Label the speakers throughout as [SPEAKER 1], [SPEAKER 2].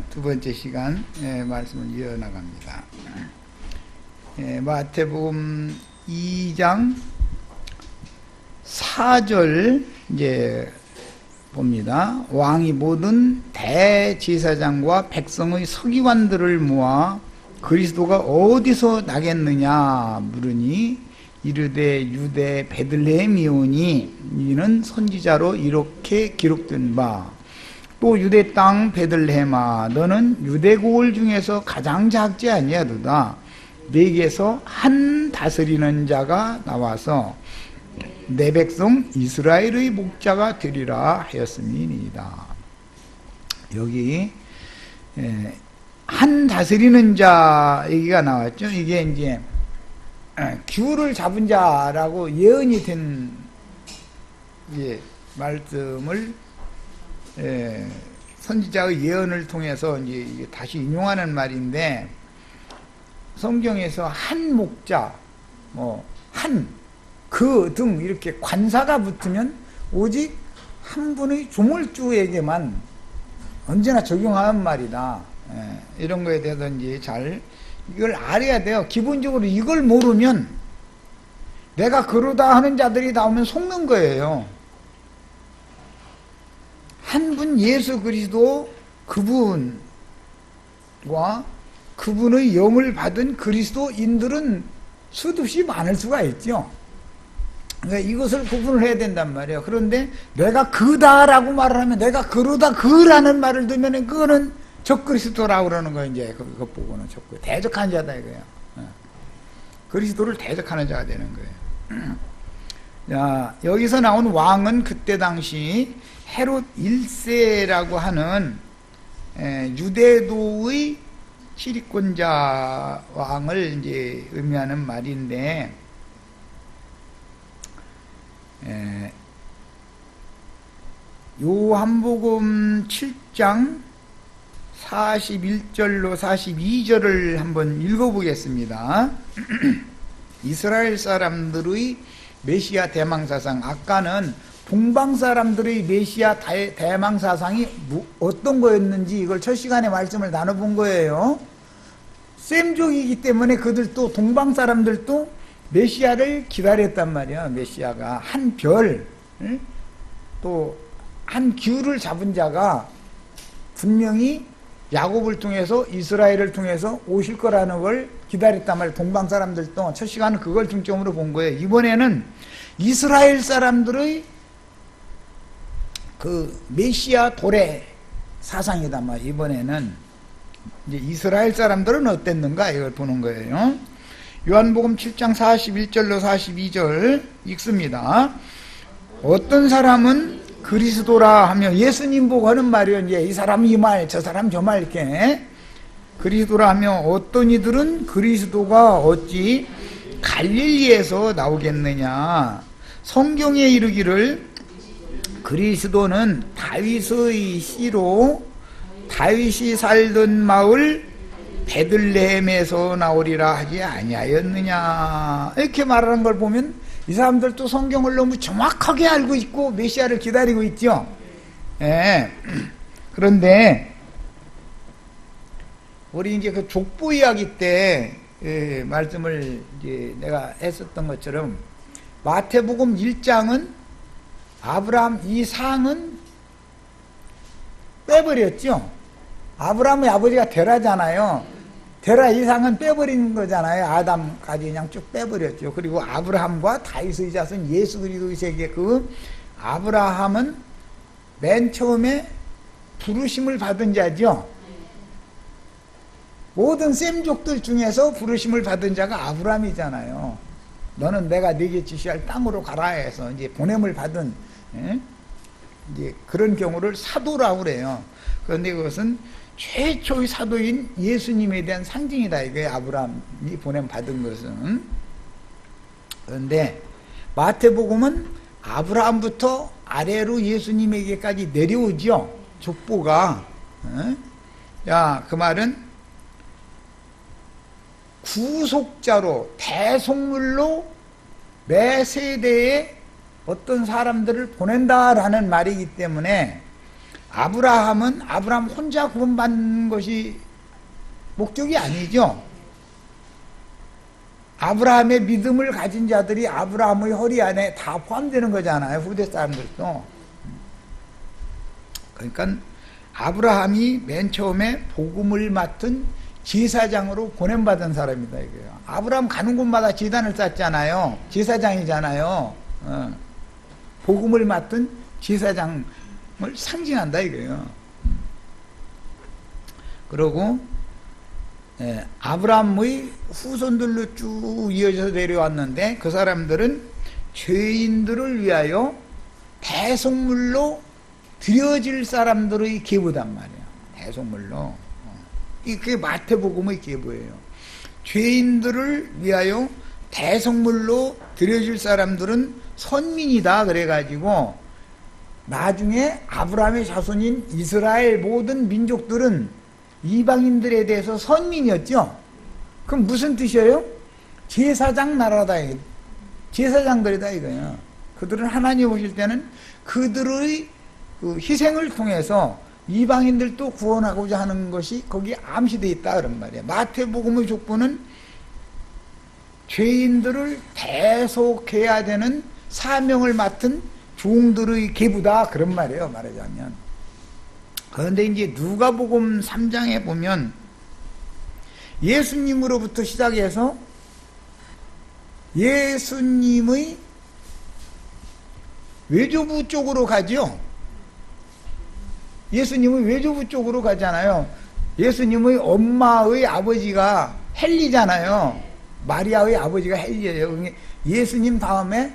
[SPEAKER 1] 두 번째 시간 말씀을 이어나갑니다. 마태복음 2장 4절 이제 봅니다. 왕이 모든 대제사장과 백성의 서기관들을 모아 그리스도가 어디서 나겠느냐 물으니 이르되 유대 베들레헴이오니 이는 선지자로 이렇게 기록된 바 또 유대 땅 베들레헴아 너는 유대 고을 중에서 가장 작지 아니하도다 네게서 한 다스리는 자가 나와서 내 백성 이스라엘의 목자가 되리라 하였음이니이다. 여기 한 다스리는 자 얘기가 나왔죠. 이게 이제 규를 잡은 자라고 예언이 된 말씀을 선지자의 예언을 통해서 이제 다시 인용하는 말인데, 성경에서 한 목자, 그 등 이렇게 관사가 붙으면 오직 한 분의 조물주에게만 언제나 적용하는 말이다. 이런 거에 대해서 이제 잘 이걸 알아야 돼요. 기본적으로 이걸 모르면 내가 그러다 하는 자들이 나오면 속는 거예요. 한 분 예수 그리스도 그분과 그분의 영을 받은 그리스도인들은 수없이 많을 수가 있죠. 그러니까 이것을 구분을 해야 된단 말이에요. 그런데 내가 그다라고 말을 하면, 내가 그러다 그라는 말을 들으면 그거는 적그리스도라고 그러는 거예요. 이제 그것 보고는 적그 대적하는 자다 이거예요. 그리스도를 대적하는 자가 되는 거예요. 자, 여기서 나온 왕은 그때 당시 헤롯 1세라고 하는 유대도의 시리권자 왕을 이제 의미하는 말인데, 요한복음 7장 41절로 42절을 한번 읽어보겠습니다. 이스라엘 사람들의 메시아 대망사상, 아까는 동방 사람들의 메시아 대망사상이 어떤 거였는지 이걸 첫 시간에 말씀을 나눠본 거예요. 셈족이기 때문에 그들도, 동방 사람들도 메시아를 기다렸단 말이야. 메시아가 한 별, 또 한 규를 잡은 자가 분명히 야곱을 통해서, 이스라엘을 통해서 오실 거라는 걸 기다렸단 말이야. 동방 사람들도 첫 시간은 그걸 중점으로 본 거예요. 이번에는 이스라엘 사람들의 그 메시아 도래 사상이단 말이야. 이번에는 이제 이스라엘 사람들은 어땠는가 이걸 보는 거예요. 요한복음 7장 41절로 42절 읽습니다. 어떤 사람은 그리스도라 하며, 예수님 보고 하는 말이요. 이제 이 사람 이 말, 저 사람 저 말 이렇게 그리스도라 하며, 어떤 이들은 그리스도가 어찌 갈릴리에서 나오겠느냐. 성경에 이르기를 그리스도는 다윗의 씨로 다윗이 살던 마을 베들레헴에서 나오리라 하지 아니하였느냐. 이렇게 말하는 걸 보면 이 사람들도 성경을 너무 정확하게 알고 있고 메시아를 기다리고 있죠. 그런데 우리 이제 그 족보 이야기 때 말씀을 이제 내가 했었던 것처럼, 마태복음 1장은 아브라함 이상은 빼버렸죠. 아브라함의 아버지가 데라잖아요. 데라 이상은 빼버린 거잖아요. 아담까지 그냥 쭉 빼버렸죠. 그리고 아브라함과 다윗의 자손 예수 그리스도의 세계, 그 아브라함은 맨 처음에 부르심을 받은 자죠. 모든 셈족들 중에서 부르심을 받은 자가 아브라함이잖아요. 너는 내가 네게 지시할 땅으로 가라 해서 이제 보냄을 받은, 이제 그런 경우를 사도라고 그래요. 그런데 그것은 최초의 사도인 예수님에 대한 상징이다 이거예요. 아브라함이 보냄 받은 것은. 그런데 마태복음은 아브라함부터 아래로 예수님에게까지 내려오죠. 족보가. 야, 그 말은 구속자로, 대속물로 매 세대에 어떤 사람들을 보낸다라는 말이기 때문에 아브라함 혼자 구원받는 것이 목적이 아니죠. 아브라함의 믿음을 가진 자들이 아브라함의 허리 안에 다 포함되는 거잖아요. 후대 사람들도. 그러니까 아브라함이 맨 처음에 복음을 맡은 제사장으로 보냄받은 사람이다 이거예요. 아브라함 가는 곳마다 제단을 쌓잖아요. 제사장이잖아요. 복음을 맡은 제사장을 상징한다 이거예요. 그리고 아브라함의 후손들로 쭉 이어져서 내려왔는데 그 사람들은 죄인들을 위하여 대속물로 드려질 사람들의 계보단 말이에요. 대속물로. 그게 마태복음의 계보예요. 죄인들을 위하여 대속물로 드려질 사람들은 선민이다 그래가지고 나중에 아브라함의 자손인 이스라엘 모든 민족들은 이방인들에 대해서 선민이었죠. 그럼 무슨 뜻이에요? 제사장 나라다. 제사장들이다 이거예요. 그들은 하나님 오실 때는 그들의 그 희생을 통해서 이방인들도 구원하고자 하는 것이 거기에 암시되어 있다 그런 말이에요. 마태복음의 족보는 죄인들을 대속해야 되는 사명을 맡은 종들의 계보다 그런 말이에요. 말하자면. 그런데 이제 누가복음 3장에 보면 예수님으로부터 시작해서 예수님의 외조부 쪽으로 가죠. 예수님의 외조부 쪽으로 가잖아요. 예수님의 엄마의 아버지가 헬리잖아요. 마리아의 아버지가 헬리예요. 예수님 다음에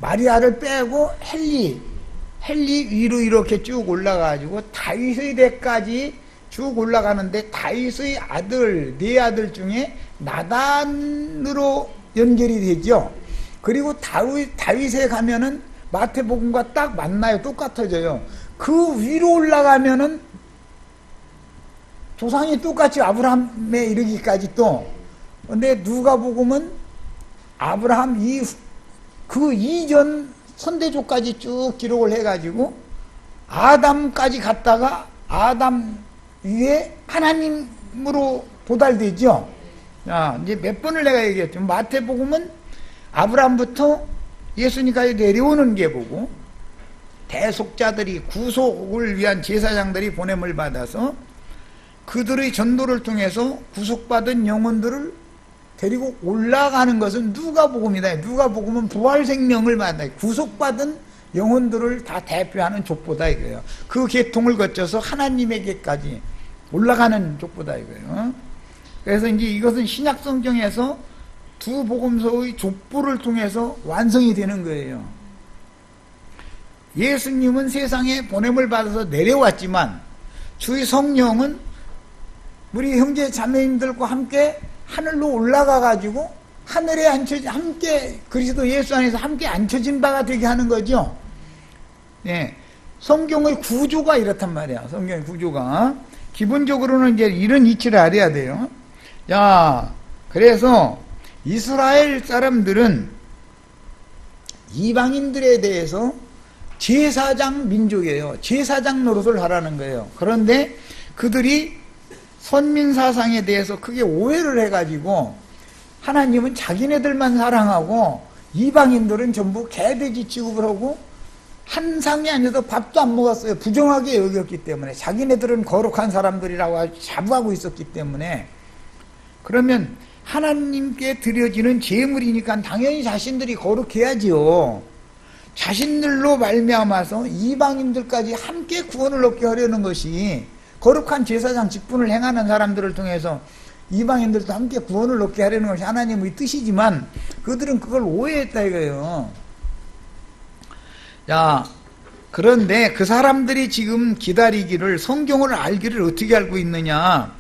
[SPEAKER 1] 마리아를 빼고 헬리 위로 이렇게 쭉 올라가가지고 다윗의 대까지 쭉 올라가는데 다윗의 아들, 네 아들 중에 나단으로 연결이 되죠. 그리고 다윗에 가면은 마태복음과 딱 만나요. 똑같아져요. 그 위로 올라가면은 조상이 똑같이 아브라함에 이르기까지 또. 근데 누가복음은 아브라함 그 이전 선대조까지 쭉 기록을 해가지고 아담까지 갔다가 아담 위에 하나님으로 도달되죠. 자, 이제 몇 번을 내가 얘기했죠. 마태복음은 아브라함부터 예수님까지 내려오는 게 보고 대속자들이 구속을 위한 제사장들이 보냄을 받아서 그들의 전도를 통해서 구속받은 영혼들을 데리고 올라가는 것은 누가복음이다. 누가복음은 부활 생명을 받아요. 구속받은 영혼들을 다 대표하는 족보다 이거예요. 그 계통을 거쳐서 하나님에게까지 올라가는 족보다 이거예요. 그래서 이제 이것은 신약 성경에서 두 복음서의 족보를 통해서 완성이 되는 거예요. 예수님은 세상에 보냄을 받아서 내려왔지만 주의 성령은 우리 형제 자매님들과 함께 하늘로 올라가 가지고 하늘에 함께 그리스도 예수 안에서 함께 앉혀진 바가 되게 하는 거죠. 네. 성경의 구조가 이렇단 말이야. 성경의 구조가 기본적으로는 이제 이런 이치를 알아야 돼요. 자, 그래서 이스라엘 사람들은 이방인들에 대해서 제사장 민족이에요. 제사장 노릇을 하라는 거예요. 그런데 그들이 선민 사상에 대해서 크게 오해를 해가지고 하나님은 자기네들만 사랑하고 이방인들은 전부 개돼지 취급을 하고 한 상이 아니어도 밥도 안 먹었어요. 부정하게 여겼기 때문에 자기네들은 거룩한 사람들이라고 자부하고 있었기 때문에. 그러면 하나님께 드려지는 제물이니까 당연히 자신들이 거룩해야지요. 자신들로 말미암아서 이방인들까지 함께 구원을 얻게 하려는 것이 거룩한 제사장 직분을 행하는 사람들을 통해서 이방인들도 함께 구원을 얻게 하려는 것이 하나님의 뜻이지만 그들은 그걸 오해했다 이거예요. 자, 그런데 그 사람들이 지금 기다리기를 성경을 알기를 어떻게 알고 있느냐.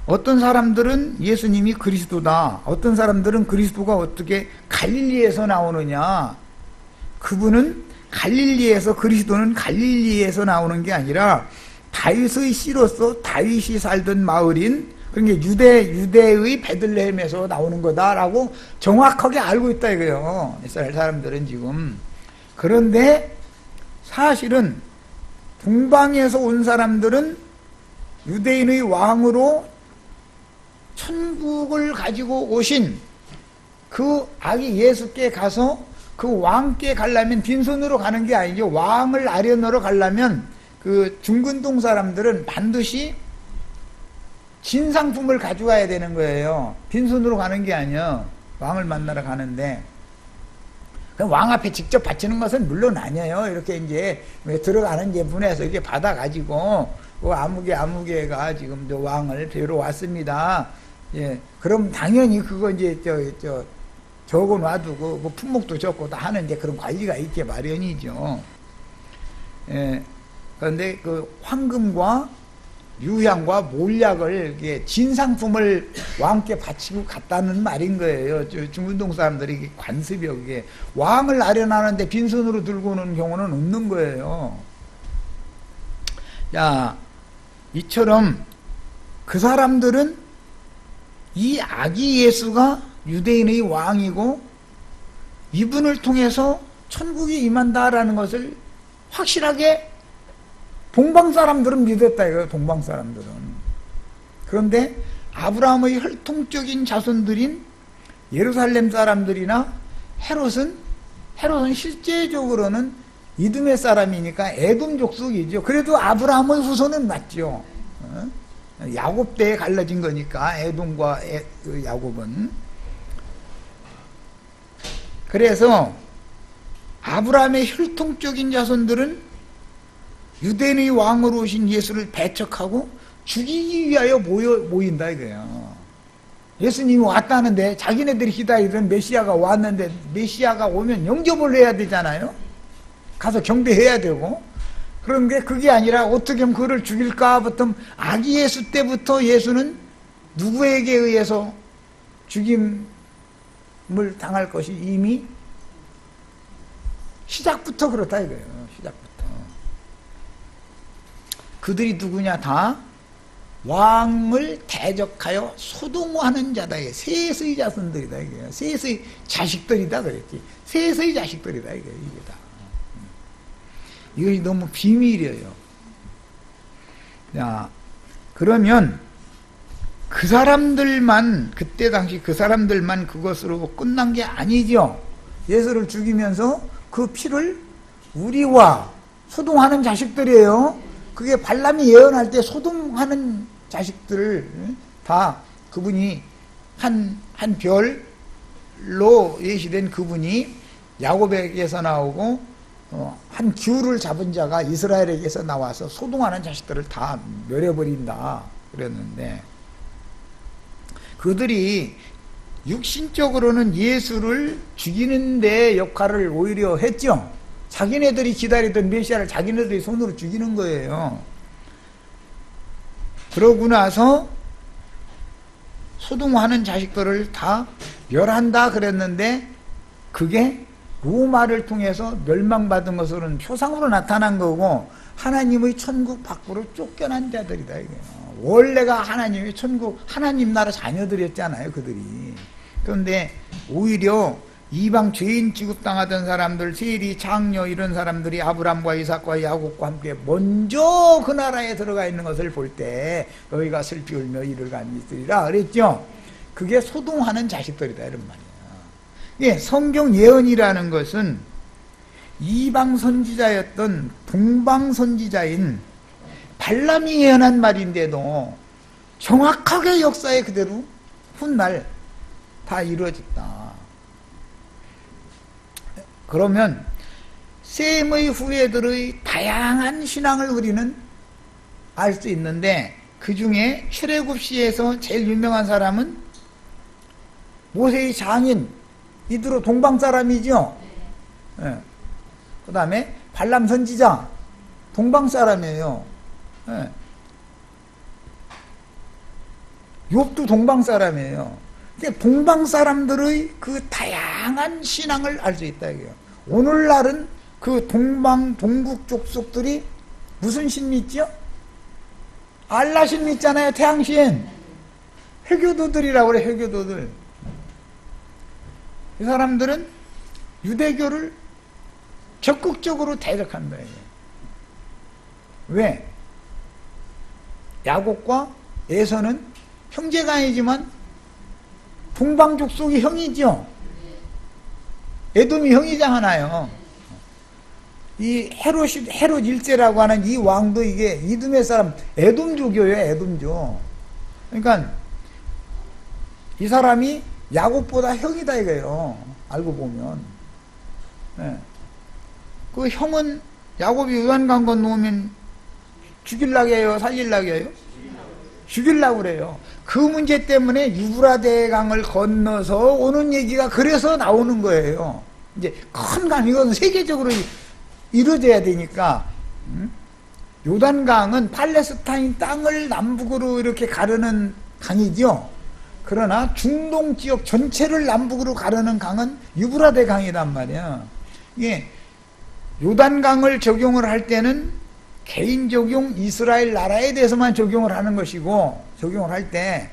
[SPEAKER 1] 어떤 사람들은 예수님이 그리스도다. 어떤 사람들은 그리스도가 어떻게 갈릴리에서 나오느냐. 그분은 갈릴리에서 그리스도는 갈릴리에서 나오는 게 아니라 다윗의 씨로서 다윗이 살던 마을인 그러니까 유대의 베들레헴에서 나오는 거다라고 정확하게 알고 있다 이거예요. 이스라엘 사람들은 지금. 그런데 사실은 동방에서 온 사람들은 유대인의 왕으로 천국을 가지고 오신 그 아기 예수께 가서 그 왕께 가려면 빈손으로 가는 게 아니죠. 왕을 아련하러 가려면 그 중근동 사람들은 반드시 진상품을 가져와야 되는 거예요. 빈손으로 가는 게 아니에요. 왕을 만나러 가는데 왕 앞에 직접 바치는 것은 물론 아니에요. 이렇게 이제 들어가는 문에서 이렇게 받아가지고 아무개가 지금 저 왕을 뵈러 왔습니다. 예, 그럼 당연히 그거 이제 적어 놔두고 그 품목도 적고 다 하는데 그런 관리가 있게 마련이죠. 예, 그런데 그 황금과 유향과 몰약을 이게 진상품을 왕께 바치고 갔다는 말인 거예요. 중근동 사람들이 관습이 그게 왕을 아련하는데 빈손으로 들고 오는 경우는 없는 거예요. 자, 이처럼 그 사람들은 이 아기 예수가 유대인의 왕이고 이분을 통해서 천국이 임한다라는 것을 확실하게 동방 사람들은 믿었다 이거예요. 동방 사람들은. 그런데 아브라함의 혈통적인 자손들인 예루살렘 사람들이나 헤롯은 실제적으로는 이두메 사람이니까 에돔 족속이죠. 그래도 아브라함의 후손은 맞죠. 야곱 때에 갈라진 거니까 에돔과 야곱은. 그래서 아브라함의 혈통적인 자손들은 유대인의 왕으로 오신 예수를 배척하고 죽이기 위하여 모인다 이거예요. 예수님이 왔다는데 자기네들이 기다리던 메시아가 왔는데 메시아가 오면 영접을 해야 되잖아요. 가서 경배해야 되고. 그런데 그게 아니라 어떻게 하면 그를 죽일까부터 아기 예수 때부터 예수는 누구에게 의해서 죽임을 당할 것이 이미 시작부터 그렇다 이거예요. 시작부터. 그들이 누구냐? 다 왕을 대적하여 소동하는 자다. 셋의 자손들이다. 이게 셋의 자식들이다 그랬지. 셋의 자식들이다 이게 다. 이것이 너무 비밀이에요. 자, 그러면 그 사람들만 그때 당시 그 사람들만 그것으로 끝난 게 아니죠. 예수를 죽이면서 그 피를 우리와 소동하는 자식들이에요. 그게 발람이 예언할 때 소동하는 자식들을 다 그분이 한 별로 예시된 그분이 야곱에게서 나오고 한 기울을 잡은 자가 이스라엘에게서 나와서 소동하는 자식들을 다 멸해버린다 그랬는데 그들이 육신적으로는 예수를 죽이는 데 역할을 오히려 했죠. 자기네들이 기다리던 메시아를 자기네들이 손으로 죽이는 거예요. 그러고 나서 소동하는 자식들을 다 멸한다 그랬는데 그게 로마를 통해서 멸망받은 것으로는 표상으로 나타난 거고 하나님의 천국 밖으로 쫓겨난 자들이다 이거예요. 원래가 하나님의 천국 하나님 나라 자녀들이었잖아요 그들이. 그런데 오히려 이방 죄인 취급당하던 사람들 세리 장녀 이런 사람들이 아브람과 이삭과 야곱과 함께 먼저 그 나라에 들어가 있는 것을 볼 때 너희가 슬피 울며 이를 간이 있으리라 그랬죠. 그게 소동하는 자식들이다 이런 말이에요. 예, 성경 예언이라는 것은 이방 선지자였던 동방 선지자인 발람이 예언한 말인데도 정확하게 역사에 그대로 훗날 다 이루어졌다. 그러면 셈의 후예들의 다양한 신앙을 우리는 알 수 있는데 그 중에 출애굽시에서 제일 유명한 사람은 모세의 장인 이드로 동방 사람이죠. 예. 그 다음에 발람 선지자 동방 사람이에요. 예. 욥도 동방 사람이에요. 동방 사람들의 그 다양한 신앙을 알 수 있다 이거예요. 오늘날은 그 동방 동북 족속들이 무슨 신 믿죠? 알라신 믿잖아요. 태양신. 회교도들이라고 그래. 회교도들. 이 사람들은 유대교를 적극적으로 대적한다 이거예요. 왜? 야곱과 에서는 형제가 아니지만 동방족속이 형이죠. 에돔이 형이잖아요. 이 헤롯 일세라고 하는 이 왕도 이게 이두메 사람 에돔족이에요. 에돔족. 그러니까 이 사람이 야곱보다 형이다 이거예요. 알고 보면. 네. 그 형은 야곱이 요단강 건너오면 죽일라고 해요? 살릴라고 해요? 죽일라고 그래요. 그 문제 때문에 유브라데강을 건너서 오는 얘기가 그래서 나오는 거예요. 이제 큰 강, 이건 세계적으로 이루어져야 되니까. 요단강은 팔레스타인 땅을 남북으로 이렇게 가르는 강이죠. 그러나 중동 지역 전체를 남북으로 가르는 강은 유브라데 강이란 말이야. 이게 요단강을 적용을 할 때는 개인 적용 이스라엘 나라에 대해서만 적용을 하는 것이고, 적용을 할 때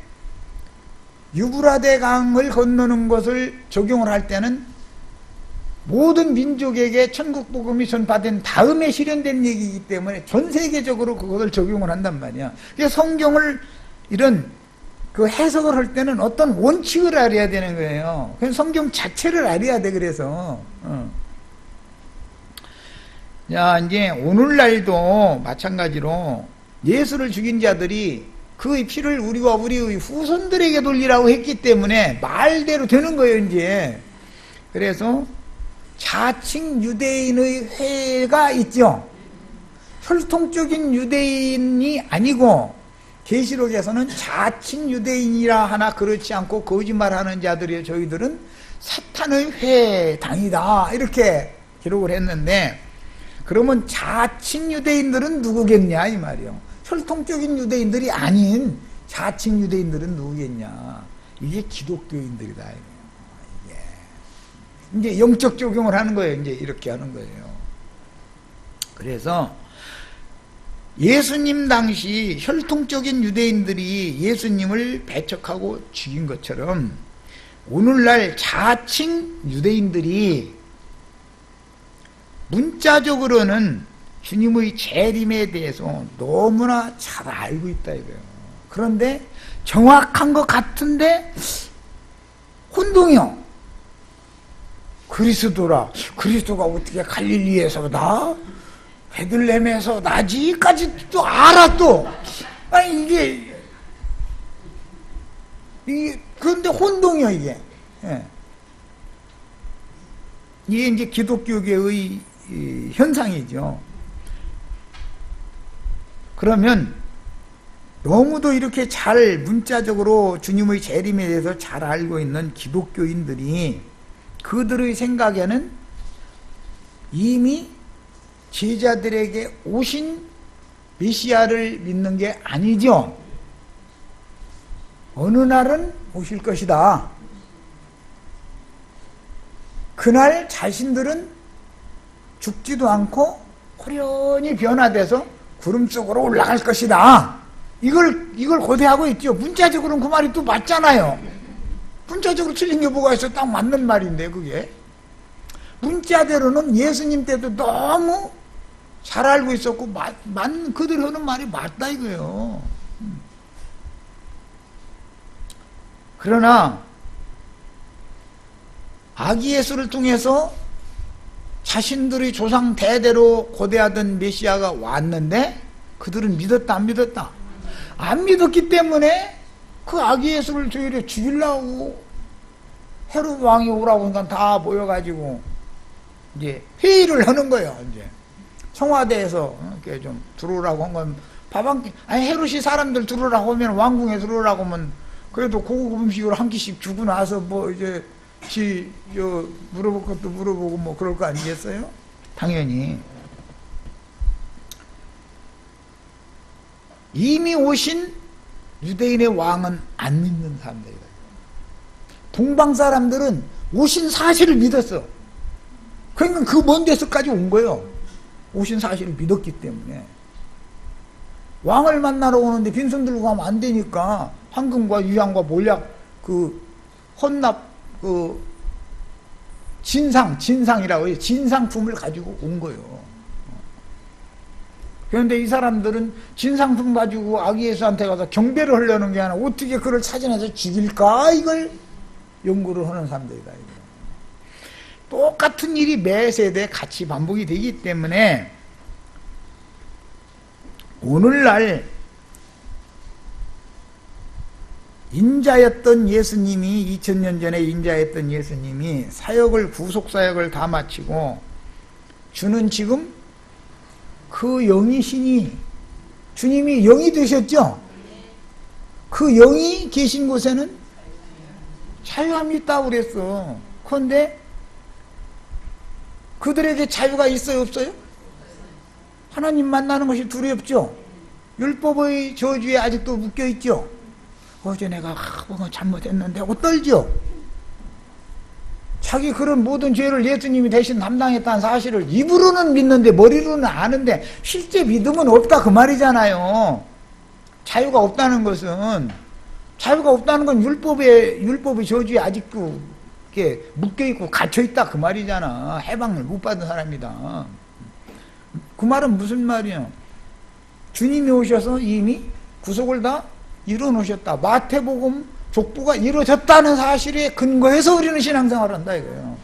[SPEAKER 1] 유브라데 강을 건너는 것을 적용을 할 때는 모든 민족에게 천국 복음이 전파된 다음에 실현된 얘기이기 때문에 전 세계적으로 그것을 적용을 한단 말이야. 그래서 성경을 이런 그 해석을 할 때는 어떤 원칙을 알아야 되는 거예요. 그래서 성경 자체를 알아야 돼. 그래서 자, 이제 오늘날도 마찬가지로 예수를 죽인 자들이 그 피를 우리와 우리의 후손들에게 돌리라고 했기 때문에 말대로 되는 거예요. 이제 그래서 자칭 유대인의 회가 있죠. 혈통적인 유대인이 아니고 계시록에서는 자칭 유대인이라 하나 그렇지 않고 거짓말하는 자들이에요. 저희들은 사탄의 회당이다 이렇게 기록을 했는데, 그러면 자칭 유대인들은 누구겠냐 이 말이요. 혈통적인 유대인들이 아닌 자칭 유대인들은 누구겠냐. 이게 기독교인들이다. 이게 이제 영적 적용을 하는 거예요. 이제 이렇게 하는 거예요. 그래서 예수님 당시 혈통적인 유대인들이 예수님을 배척하고 죽인 것처럼 오늘날 자칭 유대인들이 문자적으로는 주님의 재림에 대해서 너무나 잘 알고 있다 이거예요. 그런데 정확한 것 같은데 혼동이요. 그리스도가 어떻게 갈릴리에서 나? 베들레헴에서 나지까지 또 알아 또. 아니 이게 그런데 혼동이요 이게. 예. 이게 이제 기독교계의 현상이죠. 그러면 너무도 이렇게 잘 문자적으로 주님의 재림에 대해서 잘 알고 있는 기독교인들이 그들의 생각에는 이미 제자들에게 오신 메시아를 믿는 게 아니죠. 어느 날은 오실 것이다. 그날 자신들은 죽지도 않고 호련히 변화돼서 구름 속으로 올라갈 것이다. 이걸 고대하고 있죠. 문자적으로는 그 말이 또 맞잖아요. 문자적으로 틀린 게 뭐가 있어? 딱 맞는 말인데 그게. 문자대로는 예수님 때도 너무 잘 알고 있었고 그들이 하는 말이 맞다 이거예요. 그러나 아기 예수를 통해서 자신들의 조상 대대로 고대하던 메시아가 왔는데 그들은 믿었다 안 믿었다? 안 믿었기 때문에 그 아기 예수를 저희를 죽이려고 헤롯 왕이 오라고 하니까 다 모여가지고 이제 회의를 하는 거예요. 이제 청와대에서 이렇게 좀 들어오라고 한 건 아니 헤롯이 사람들 들어오라고 하면 왕궁에 들어오라고 하면 그래도 고급 음식으로 한 끼씩 주고 나서 뭐 이제 물어볼 것도 물어보고 뭐 그럴 거 아니겠어요? 당연히. 이미 오신 유대인의 왕은 안 믿는 사람들이다. 동방 사람들은 오신 사실을 믿었어. 그러니까 그 먼 데서까지 온 거예요. 오신 사실을 믿었기 때문에. 왕을 만나러 오는데 빈손 들고 가면 안 되니까 황금과 유향과 몰약 헌납 진상이라고 해요. 진상품을 가지고 온 거예요. 그런데 이 사람들은 진상품 가지고 아기 예수한테 가서 경배를 하려는 게 아니라 어떻게 그를 찾아내서 죽일까 이걸 연구를 하는 사람들이다. 똑같은 일이 매 세대에 같이 반복이 되기 때문에 오늘날 인자였던 예수님이 2000년 전에 인자였던 예수님이 사역을 구속사역을 다 마치고 주는 지금 그 영이 신이 주님이 영이 되셨죠? 그 영이 계신 곳에는 자유함이 있다고 그랬어. 그런데 그들에게 자유가 있어요 없어요? 하나님 만나는 것이 두렵죠? 율법의 저주에 아직도 묶여있죠? 어제 내가 뭔가 잘못했는데 하고 떨죠? 자기 그런 모든 죄를 예수님이 대신 담당했다는 사실을 입으로는 믿는데 머리로는 아는데 실제 믿음은 없다 그 말이잖아요. 자유가 없다는 것은 자유가 없다는 건 율법의 저주에 아직도 이렇게 묶여있고 갇혀있다 그 말이잖아. 해방을 못 받은 사람이다. 그 말은 무슨 말이에요? 주님이 오셔서 이미 구속을 다 이뤄놓으셨다. 마태복음 족보가 이루어졌다는 사실에 근거해서 우리는 신앙생활을 한다 이거예요.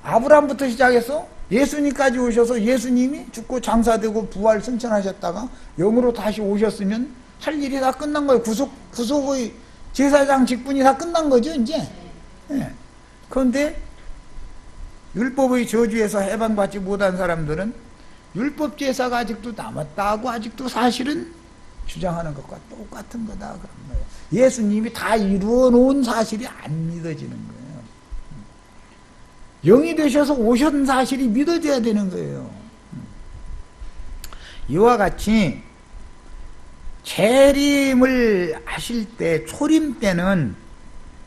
[SPEAKER 1] 아브라함부터 시작해서 예수님까지 오셔서 예수님이 죽고 장사되고 부활 승천하셨다가 영으로 다시 오셨으면 할 일이 다 끝난 거예요. 구속의 제사장 직분이 다 끝난 거죠 이제. 네. 그런데 율법의 저주에서 해방받지 못한 사람들은 율법 제사가 아직도 남았다고 아직도 사실은 주장하는 것과 똑같은 거다 그런 거예요. 예수님이 다 이루어 놓은 사실이 안 믿어지는 거예요. 영이 되셔서 오신 사실이 믿어져야 되는 거예요. 이와 같이 재림을 하실 때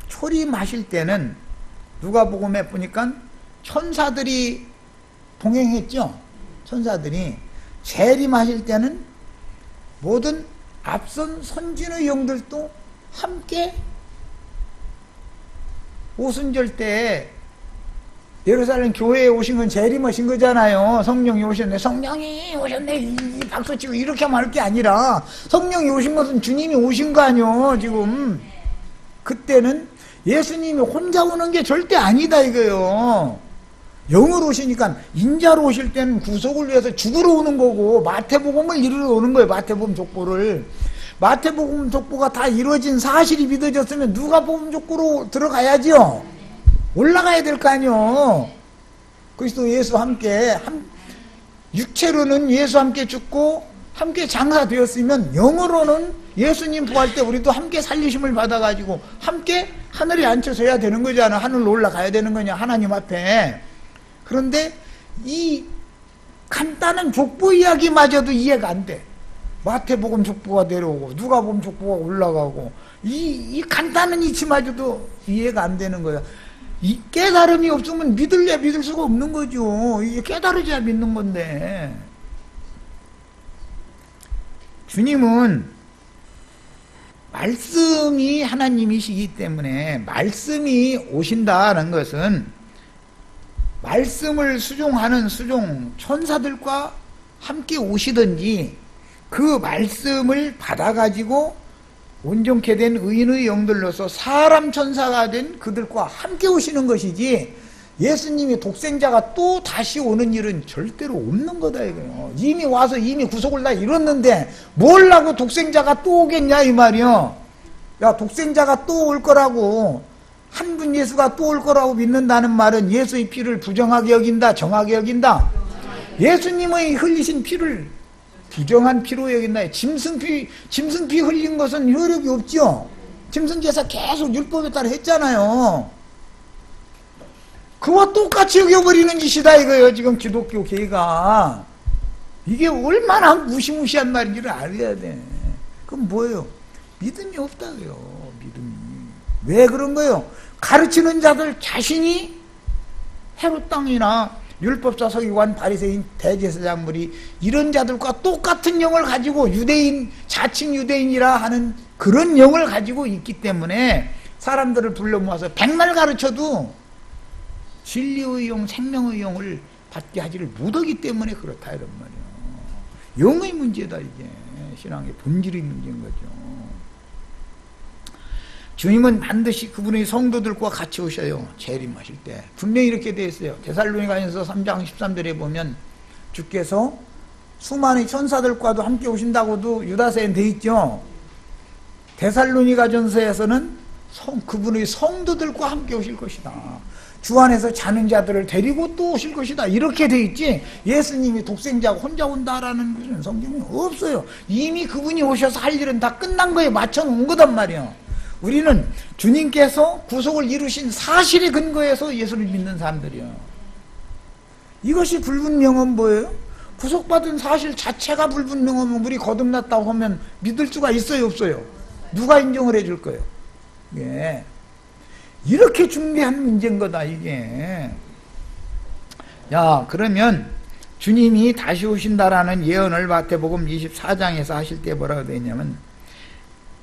[SPEAKER 1] 초림하실 때는 누가복음에 보니까 천사들이 동행했죠. 천사들이 재림하실 때는 모든 앞선 선진의 영들도 함께 오순절 때 예루살렘 교회에 오신 건 재림하신 거잖아요. 성령이 오셨네. 성령이 오셨네. 이 박수치고 이렇게 말할 게 아니라 성령이 오신 것은 주님이 오신 거 아니요. 지금 그때는 예수님이 혼자 오는 게 절대 아니다 이거요. 영으로 오시니까 인자로 오실 때는 구속을 위해서 죽으러 오는 거고 마태복음을 이루러 오는 거예요. 마태복음 족보를. 마태복음 족보가 다 이루어진 사실이 믿어졌으면 누가복음 족보로 들어가야죠. 올라가야 될 거 아니요. 그리스도 예수와 함께 육체로는 예수와 함께 죽고 함께 장사되었으면 영으로는 예수님 부활 때 우리도 함께 살리심을 받아가지고 함께 하늘에 앉혀서야 되는 거잖아. 하늘로 올라가야 되는 거냐 하나님 앞에. 그런데 이 간단한 족보 이야기마저도 이해가 안 돼. 마태복음 족보가 내려오고 누가복음 족보가 올라가고 이 간단한 이치마저도 이해가 안 되는 거야. 이 깨달음이 없으면 믿을 수가 없는 거죠. 이게 깨달으셔야 믿는 건데. 주님은 말씀이 하나님이시기 때문에 말씀이 오신다는 것은 말씀을 수종하는 수종 천사들과 함께 오시든지 그 말씀을 받아가지고 온전케 된 의인의 영들로서 사람 천사가 된 그들과 함께 오시는 것이지 예수님이 독생자가 또 다시 오는 일은 절대로 없는 거다 이거예요. 이미 와서 이미 구속을 다 이뤘는데 뭘 하고 독생자가 또 오겠냐 이 말이요. 야 독생자가 또 올 거라고 한 분 예수가 또 올 거라고 믿는다는 말은 예수의 피를 부정하게 여긴다 정하게 여긴다. 예수님의 흘리신 피를 부정한 피로 여긴다. 짐승피 흘린 것은 효력이 없죠. 짐승제사 계속 율법에 따라 했잖아요. 그와 똑같이 여겨버리는 짓이다 이거예요. 지금 기독교 계가. 이게 얼마나 무시무시한 말인지를 알아야 돼. 그럼 뭐예요? 믿음이 없다고요. 믿음이. 왜 그런 거예요? 가르치는 자들 자신이 헤롯 땅이나 율법사 서기관 바리새인 대제사장물이 이런 자들과 똑같은 영을 가지고 유대인 자칭 유대인이라 하는 그런 영을 가지고 있기 때문에 사람들을 불러 모아서 백날 가르쳐도 진리의 영 생명의 영을 받게 하지를 못하기 때문에 그렇다 이런 말이에요. 영의 문제다. 이게 신앙의 본질의 문제인 거죠. 주님은 반드시 그분의 성도들과 같이 오셔요. 재림하실 때 분명히 이렇게 되어 있어요. 데살로니가전서 3장 13절에 보면 주께서 수많은 천사들과도 함께 오신다고도 유다서에 되어 있죠. 데살로니가전서에서는 그분의 성도들과 함께 오실 것이다. 주 안에서 자는 자들을 데리고 또 오실 것이다. 이렇게 돼 있지 예수님이 독생자가 혼자 온다라는 것은 성경에 없어요. 이미 그분이 오셔서 할 일은 다 끝난 거에 맞춰놓은 거단 말이에요. 우리는 주님께서 구속을 이루신 사실에 근거해서 예수를 믿는 사람들이에요. 이것이 불분명은 뭐예요? 구속받은 사실 자체가 불분명하면 우리 거듭났다고 하면 믿을 수가 있어요, 없어요? 누가 인정을 해줄 거예요? 예. 이렇게 중대한 문제인 거다, 이게. 야, 그러면 주님이 다시 오신다라는 예언을 마태복음 24장에서 하실 때 뭐라고 되어 있냐면,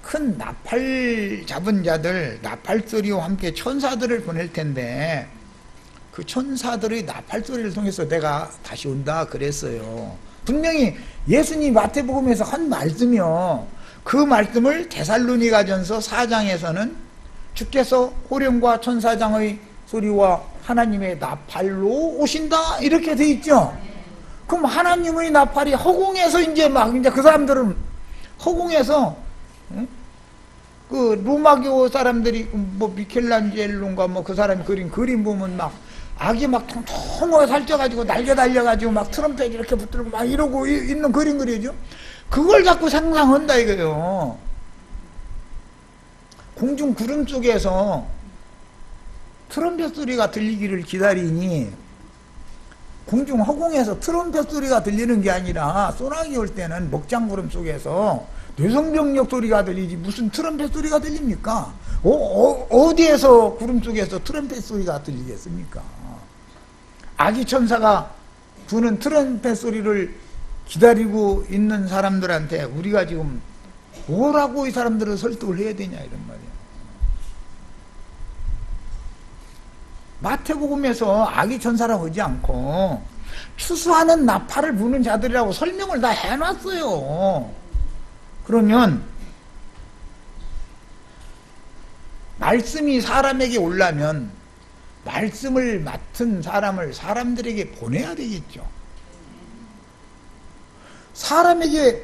[SPEAKER 1] 큰 나팔 잡은 자들, 나팔소리와 함께 천사들을 보낼 텐데, 그 천사들의 나팔소리를 통해서 내가 다시 온다 그랬어요. 분명히 예수님 마태복음에서 한 말씀이요. 그 말씀을 데살로니가전서 4장에서는 주께서 호령과 천사장의 소리와 하나님의 나팔로 오신다 이렇게 돼 있죠. 그럼 하나님의 나팔이 허공에서 이제 그 사람들은 허공에서 그 로마교 사람들이 뭐 미켈란젤로인가 뭐 그 사람이 그린 그림 보면 막 악이 막 통통하게 살쪄가지고 날개 달려가지고 막 트럼펫 이렇게 붙들고 막 이러고 있는 그림 그리죠. 그걸 자꾸 상상한다 이거요. 공중 구름 속에서 트럼펫 소리가 들리기를 기다리니 공중 허공에서 트럼펫 소리가 들리는 게 아니라 소나기 올 때는 먹장구름 속에서 뇌성병력 소리가 들리지 무슨 트럼펫 소리가 들립니까? 어디에서 구름 속에서 트럼펫 소리가 들리겠습니까? 아기 천사가 부는 트럼펫 소리를 기다리고 있는 사람들한테 우리가 지금 뭐라고 이 사람들을 설득을 해야 되냐 이런 말이야. 마태복음에서 아기 천사라고 하지 않고 추수하는 나팔을 부는 자들이라고 설명을 다 해놨어요. 그러면 말씀이 사람에게 오려면 말씀을 맡은 사람을 사람들에게 보내야 되겠죠. 사람에게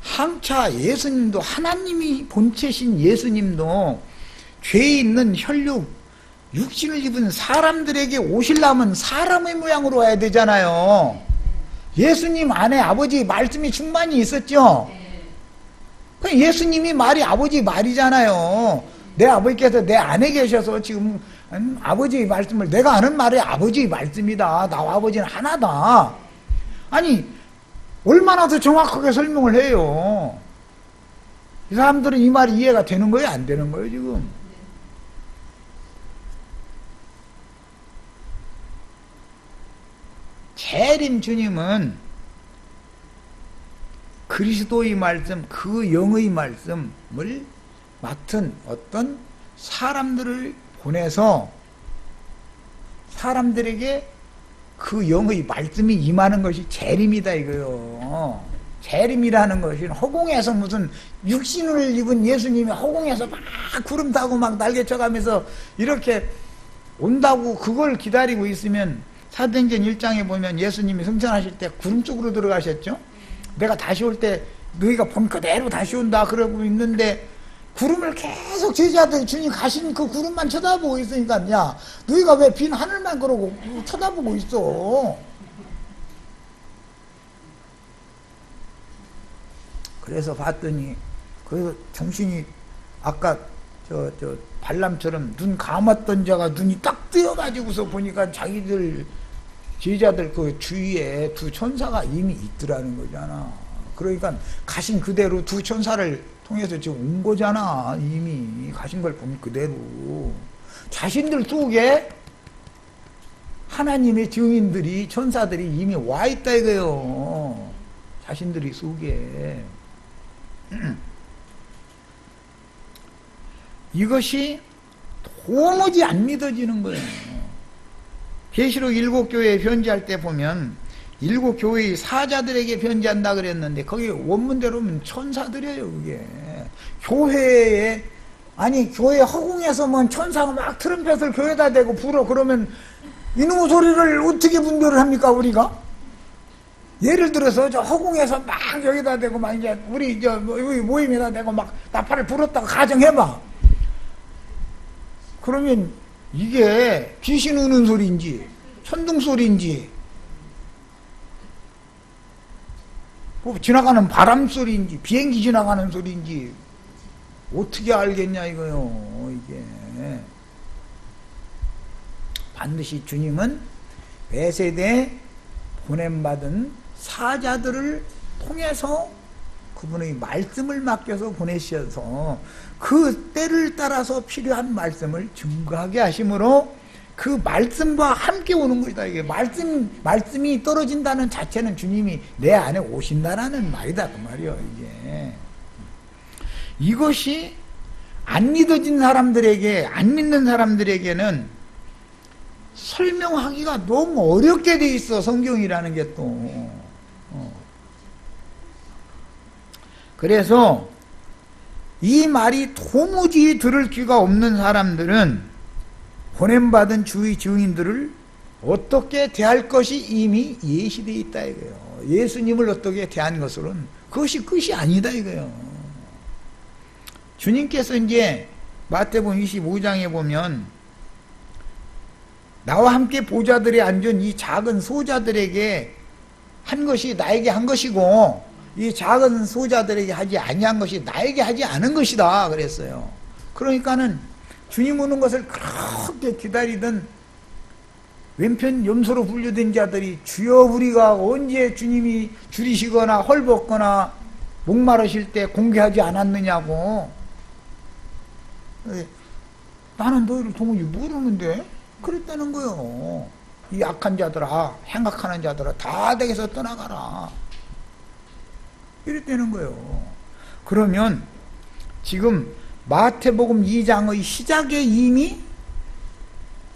[SPEAKER 1] 항차 예수님도 하나님이 본체신 예수님도 죄 있는 혈육 육신을 입은 사람들에게 오시려면 사람의 모양으로 와야 되잖아요. 예수님 안에 아버지 말씀이 충만히 있었죠. 예수님이 말이 아버지 말이잖아요. 내 아버지께서 내 안에 계셔서 지금 아버지의 말씀을 내가 아는 말이 아버지의 말씀이다. 나와 아버지는 하나다. 아니 얼마나 더 정확하게 설명을 해요. 이 사람들은 이 말이 이해가 되는 거예요? 안 되는 거예요 지금? 재림 주님은 그리스도의 말씀, 그 영의 말씀을 맡은 어떤 사람들을 보내서 사람들에게 그 영의 말씀이 임하는 것이 재림이다 이거요. 재림이라는 것이 허공에서 무슨 육신을 입은 예수님이 허공에서 막 구름 타고 막 날개 쳐가면서 이렇게 온다고 그걸 기다리고 있으면 사도행전 1장에 보면 예수님이 승천하실 때 구름 쪽으로 들어가셨죠. 내가 다시 올 때 너희가 본 그대로 다시 온다 그러고 있는데 구름을 계속 제자들이 주님 가신 그 구름만 쳐다보고 있으니까 야 너희가 왜 빈 하늘만 그러고 쳐다보고 있어. 그래서 봤더니 그 정신이 아까 저 발람처럼 눈 감았던 자가 눈이 딱 뜨여가지고서 보니까 자기들 제자들 그 주위에 두 천사가 이미 있더라는 거잖아. 그러니까 가신 그대로 두 천사를 통해서 지금 온 거잖아. 이미 가신 걸 보면 그대로 자신들 속에 하나님의 증인들이 천사들이 이미 와 있다 이거예요. 자신들이 속에 이것이 도무지 안 믿어지는 거예요. 계시록 7교회에 편지할 때 보면 일곱 교회의 사자들에게 편지한다 그랬는데 거기 원문대로 보면 천사들이에요. 그게 교회에, 아니 교회 허공에서 뭐 천사가 막 트럼펫을 교회에다 대고 불어 그러면 이놈의 소리를 어떻게 분별을 합니까 우리가? 예를 들어서 저 허공에서 막 여기다 대고 막 이제 우리 저 모임에다 대고 막 나팔을 불었다고 가정해봐. 그러면 이게 귀신 우는 소리인지 천둥 소리인지 뭐 지나가는 바람 소리인지 비행기 지나가는 소리인지 어떻게 알겠냐 이거요. 이게 반드시 주님은 매세대 보냄받은 사자들을 통해서 그분의 말씀을 맡겨서 보내셔서 그 때를 따라서 필요한 말씀을 증거하게 하심으로 그 말씀과 함께 오는 것이다. 이게 말씀이 떨어진다는 자체는 주님이 내 안에 오신다라는 말이다. 그 말이요. 이게 이것이 안 믿어진 사람들에게, 안 믿는 사람들에게는 설명하기가 너무 어렵게 돼 있어. 성경이라는 게 또. 그래서 이 말이 도무지 들을 귀가 없는 사람들은 보냄받은 주의 증인들을 어떻게 대할 것이 이미 예시되어 있다 이거예요. 예수님을 어떻게 대한 것으로는 그것이 끝이 아니다 이거예요. 주님께서 이제 마태복음 25장에 보면 나와 함께 보좌들에 앉은 이 작은 소자들에게 한 것이 나에게 한 것이고 이 작은 소자들에게 하지 아니한 것이 나에게 하지 않은 것이다 그랬어요. 그러니까는 주님 오는 것을 그렇게 기다리던 왼편 염소로 분류된 자들이 주여 우리가 언제 주님이 줄이시거나 헐벗거나 목마르실 때 공개하지 않았느냐고. 나는 너희를 도무지 모르는데 그랬다는 거요. 이 악한 자들아, 행악하는 자들아 다 댁에서 떠나가라 이랬다는 거예요. 그러면 지금 마태복음 2장의 시작에 이미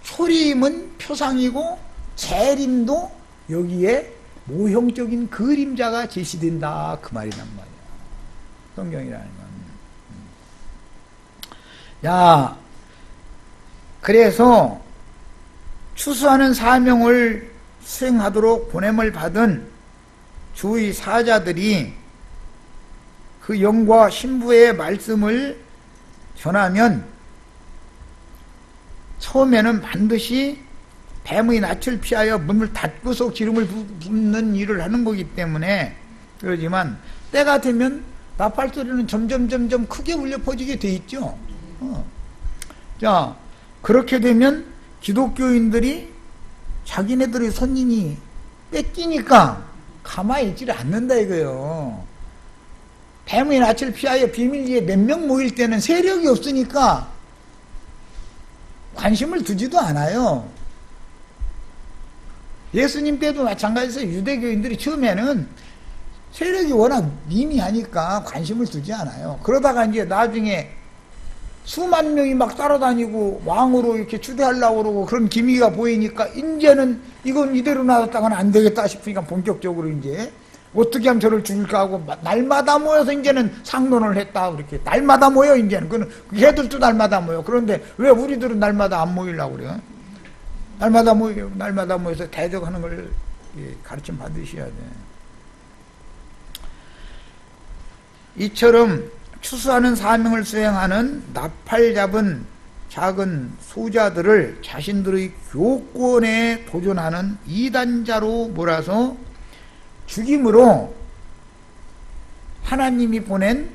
[SPEAKER 1] 초림은 표상이고 재림도 여기에 모형적인 그림자가 제시된다 그 말이란 말이야. 성경이라는 건. 야, 그래서 추수하는 사명을 수행하도록 보냄을 받은 주의 사자들이 그 영과 신부의 말씀을 전하면 처음에는 반드시 뱀의 낯을 피하여 문을 닫고서 기름을 붓는 일을 하는 거기 때문에 그러지만 때가 되면 나팔소리는 점점 크게 울려 퍼지게 돼 있죠. 자, 그렇게 되면 기독교인들이 자기네들의 손님이 뺏기니까 가만히 있지를 않는다 이거요. 뱀의 낯을 피하여 비밀리에 몇 명 모일 때는 세력이 없으니까 관심을 두지도 않아요. 예수님 때도 마찬가지에서 유대교인들이 처음에는 세력이 워낙 미미하니까 관심을 두지 않아요. 그러다가 이제 나중에 수만 명이 막 따라다니고 왕으로 이렇게 추대하려고 그러고 그런 기미가 보이니까 이제는 이건 이대로 놔뒀다가는 안 되겠다 싶으니까 본격적으로 이제 어떻게 하면 저를 죽일까 하고 날마다 모여서 이제는 상론을 했다. 그렇게 날마다 모여 이제는. 그는 걔들도 날마다 모여. 그런데 왜 우리들은 날마다 안 모이려고 그래요? 날마다 모여서 대적하는 걸 가르침 받으셔야 돼. 이처럼 추수하는 사명을 수행하는 나팔 잡은 작은 소자들을 자신들의 교권에 도전하는 이단자로 몰아서 죽임으로 하나님이 보낸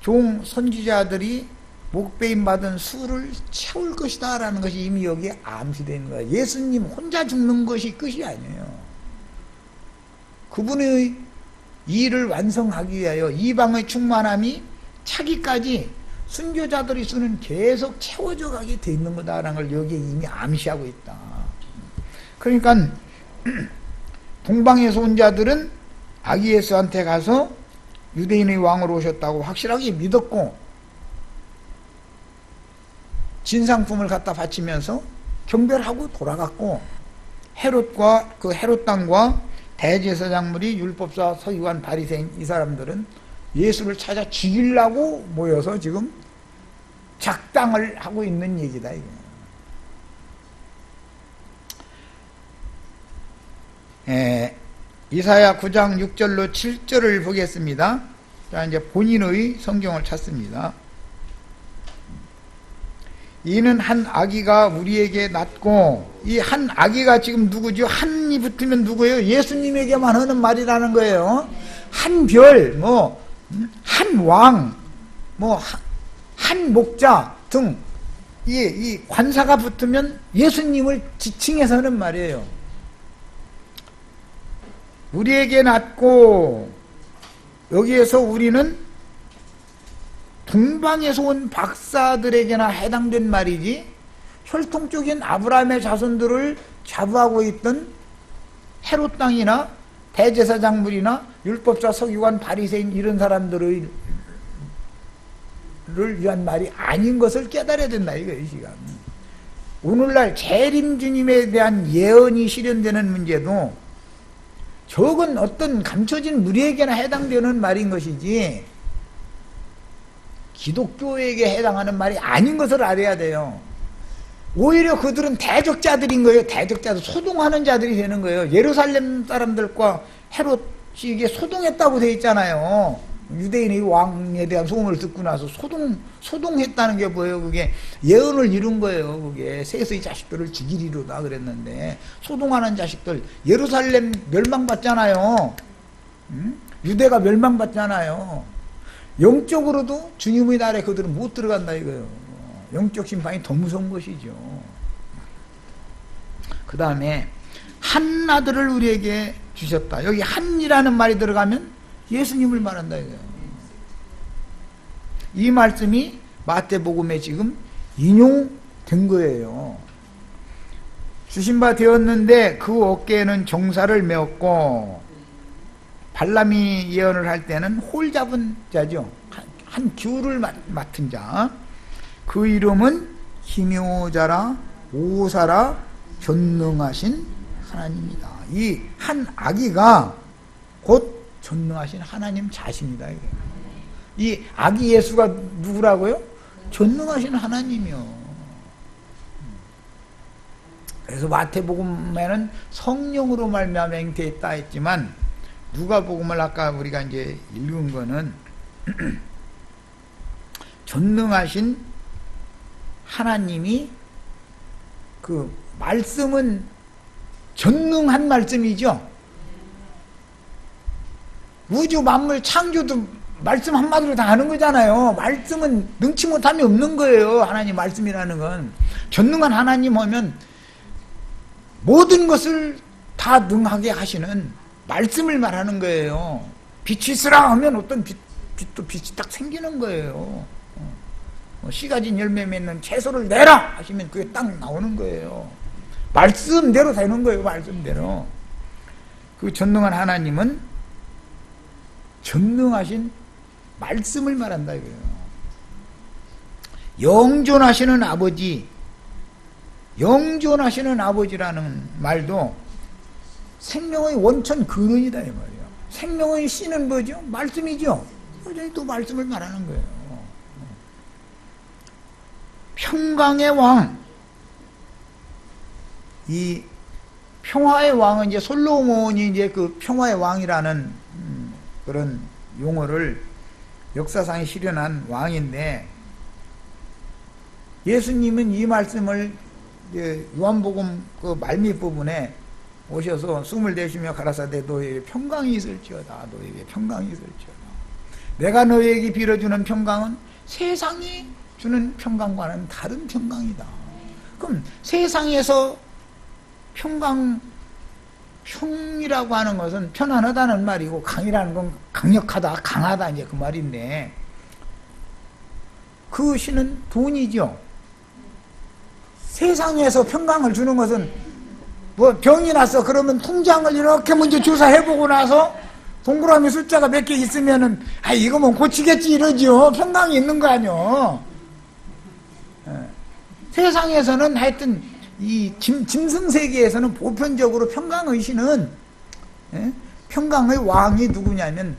[SPEAKER 1] 종 선지자들이 목배임 받은 수를 채울 것이다 라는 것이 이미 여기에 암시되어 있는 거예요. 예수님 혼자 죽는 것이 끝이 아니에요. 그분의 일을 완성하기 위하여 이방의 충만함이 차기까지 순교자들의 수는 계속 채워져 가게 돼 있는 거다라는 걸 여기에 이미 암시하고 있다. 그러니까 동방에서 온 자들은 아기 예수한테 가서 유대인의 왕으로 오셨다고 확실하게 믿었고 진상품을 갖다 바치면서 경배를 하고 돌아갔고 헤롯과 그 헤롯 땅과 대제사장물이 율법사 서기관 바리새인 이 사람들은 예수를 찾아 죽이려고 모여서 지금 작당을 하고 있는 얘기다 이거. 이사야 9장 6절로 7절을 보겠습니다. 자, 이제 본인의 성경을 찾습니다. 이는 한 아기가 우리에게 낳고, 이 한 아기가 지금 누구죠? 한이 붙으면 누구예요? 예수님에게만 하는 말이라는 거예요. 한 별, 한 왕, 한 목자 등, 이 관사가 붙으면 예수님을 지칭해서 하는 말이에요. 우리에게 낳고, 여기에서 우리는 동방에서 온 박사들에게나 해당된 말이지, 혈통적인 아브라함의 자손들을 자부하고 있던 헤롯 땅이나 대제사장물이나 율법사 서기관 바리새인 이런 사람들을 위한 말이 아닌 것을 깨달아야 된다 이거예요. 이 시간 오늘날 재림 주님에 대한 예언이 실현되는 문제도 적은 어떤 감춰진 무리에게나 해당되는 말인 것이지 기독교에게 해당하는 말이 아닌 것을 알아야 돼요. 오히려 그들은 대적자들인 거예요. 대적자들, 소동하는 자들이 되는 거예요. 예루살렘 사람들과 헤롯이 소동했다고 되어 있잖아요. 유대인의 왕에 대한 소문을 듣고 나서 소동했다는 게 뭐예요? 그게 예언을 이룬 거예요. 그게 셋의 자식들을 죽이리로다 그랬는데, 소동하는 자식들, 예루살렘 멸망받잖아요. 유대가 멸망받잖아요. 영적으로도 주님의 날에 그들은 못 들어간다 이거예요. 영적 심판이 더 무서운 것이죠. 그 다음에 한 아들을 우리에게 주셨다. 여기 한이라는 말이 들어가면 예수님을 말한다 이거예요. 이 말씀이 마태복음에 지금 인용된 거예요. 주신 바 되었는데 그 어깨에는 정사를 메었고, 발람이 예언을 할 때는 홀 잡은 자죠. 한 귤을 맡은 자. 그 이름은 기묘자라 오사라 전능하신 하나님이다. 이 한 아기가 곧 전능하신 하나님 자신이다. 이 아기 예수가 누구라고요? 전능하신 하나님이요. 그래서 마태복음에는 성령으로 말미암아 잉태했다 했지만, 누가복음을 아까 우리가 이제 읽은 거는 전능하신 하나님이, 그 말씀은 전능한 말씀이죠. 우주 만물 창조도 말씀 한마디로 다 하는 거잖아요. 말씀은 능치 못함이 없는 거예요. 하나님 말씀이라는 건. 전능한 하나님 하면 모든 것을 다 능하게 하시는 말씀을 말하는 거예요. 빛이 있으라 하면 어떤 빛도 빛이 딱 생기는 거예요. 씨 가진 열매 맺는 채소를 내라 하시면 그게 딱 나오는 거예요. 말씀대로 되는 거예요. 말씀대로. 그 전능한 하나님은 전능하신 말씀을 말한다 이거예요. 영존하시는 아버지, 영존하시는 아버지라는 말도 생명의 원천 근원이다 이 말이에요. 생명의 씨는 뭐죠? 말씀이죠. 또 말씀을 말하는 거예요. 평강의 왕, 이 평화의 왕은 이제 솔로몬이 이제 그 평화의 왕이라는 그런 용어를 역사상에 실현한 왕인데, 예수님은 이 말씀을 요한복음 그 말미 부분에 오셔서 숨을 내쉬며 가라사대 너에게 평강이 있을지어다. 너에게 평강이 있을지어다. 내가 너에게 빌어주는 평강은 세상이 주는 평강과는 다른 평강이다. 그럼 세상에서 평이라고 하는 것은 편안하다는 말이고, 강이라는 건 강력하다, 강하다 이제 그 말인데, 그 시는 돈이죠. 세상에서 평강을 주는 것은 뭐 병이 났어 그러면 통장을 이렇게 먼저 조사해보고 나서 동그라미 숫자가 몇 개 있으면은 이거 뭐 고치겠지 이러죠. 평강이 있는 거 아니요. 세상에서는 하여튼 이 짐승 세계에서는 보편적으로 평강의식은 예? 평강의 왕이 누구냐면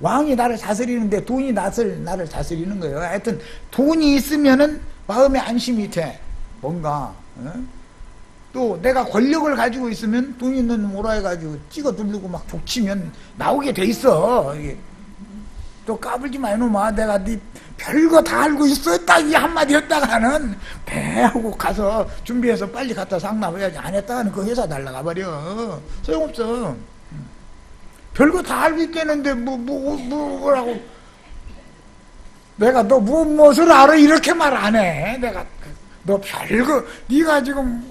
[SPEAKER 1] 왕이 나를 다스리는데 돈이 나를 다스리는 거예요. 하여튼 돈이 있으면은 마음에 안심이 돼. 뭔가 또 내가 권력을 가지고 있으면 돈 있는 뭐라 해가지고 찍어 누르고 막 족치면 나오게 돼 있어. 또 까불지 마 이놈아, 내가 네 별거 다 알고 있어. 딱 이 한마디 했다가는 배하고 가서 준비해서 빨리 갖다 상납해야지. 안 했다가는 그 회사 날라가 버려. 소용없어. 별거 다 알고 있겠는데 뭐라고 내가 너 무엇을 알아 이렇게 말 안 해. 내가 너 별거 네가 지금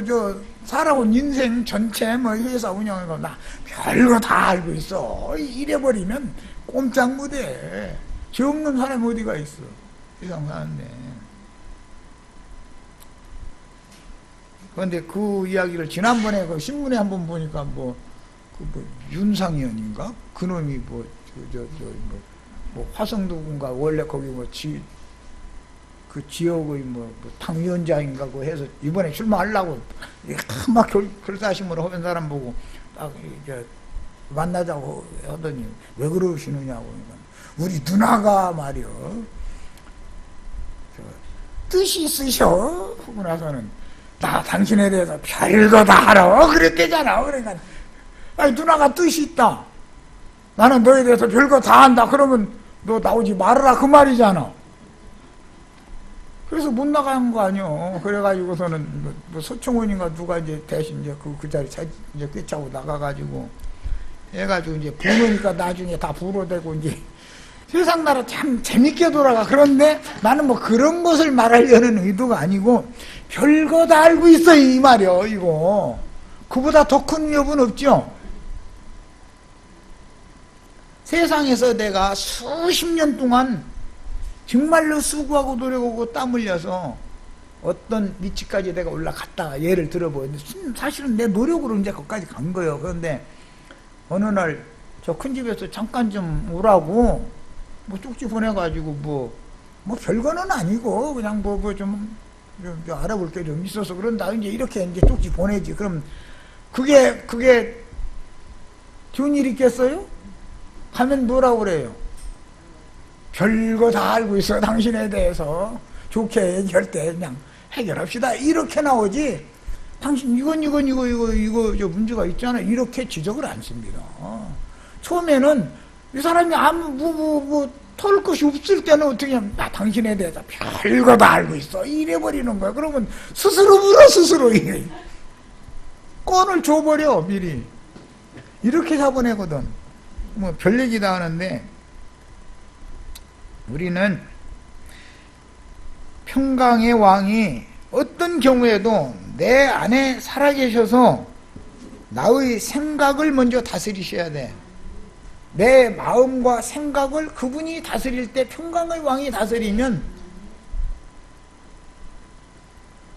[SPEAKER 1] 저 살아온 인생 전체 뭐 회사 운영하고 나 별거 다 알고 있어. 이래버리면 꼼짝 못해. 죄 없는 사람이 어디가 있어. 세상 사는데. 그런데 그 이야기를 지난번에 그 신문에 한번 보니까 윤상현인가? 그놈이 화성도군가 원래 거기 그 지역의 당위원장인가 그 해서 이번에 출마하려고 막 결사심으로 하는 사람 보고 딱 이제 만나자고 하더니 왜 그러시느냐고. 우리 누나가 말이요 뜻이 있으셔 하고 나서는 나 당신에 대해서 별거 다 알아 그랬대잖아. 그러니까 아니 누나가 뜻이 있다. 나는 너에 대해서 별거 다 안다. 그러면 너 나오지 말아라 그 말이잖아. 그래서 못 나가는 거 아니요. 그래가지고서는 서청원인가 누가 이제 대신 이제 그 자리 이제 꿰차고 나가가지고 해가지고 이제 부르니까 나중에 다 불어대고 이제 세상 나라 참 재밌게 돌아가. 그런데 나는 뭐 그런 것을 말하려는 의도가 아니고 별거 다 알고 있어 이 말이요. 이거 그보다 더 큰 위협은 없죠. 세상에서 내가 수십 년 동안 정말로 수고하고 노력하고 땀 흘려서 어떤 위치까지 내가 올라갔다가 예를 들어보는데 사실은 내 노력으로 이제 거기까지 간 거예요. 그런데 어느 날 저 큰 집에서 잠깐 좀 오라고 쪽지 보내가지고 뭐 별거는 아니고 그냥 좀 알아볼 게 좀 있어서 그런다. 이제 이렇게 이제 쪽지 보내지. 그럼 그게 좋은 일 있겠어요? 하면 뭐라고 그래요? 별거 다 알고 있어. 당신에 대해서 좋게 얘기할 때 그냥 해결합시다. 이렇게 나오지. 당신 이거 저 문제가 있잖아. 이렇게 지적을 안 씁니다. 처음에는 이 사람이 아무 털 것이 없을 때는 어떻게 하면 나 당신에 대해서 별거 다 알고 있어. 이래버리는 거야. 그러면 스스로 물어 스스로 건을 줘버려 미리. 이렇게 잡아내거든. 뭐 별 얘기 다 하는데 우리는 평강의 왕이 어떤 경우에도 내 안에 살아계셔서 나의 생각을 먼저 다스리셔야 돼. 내 마음과 생각을 그분이 다스릴 때 평강의 왕이 다스리면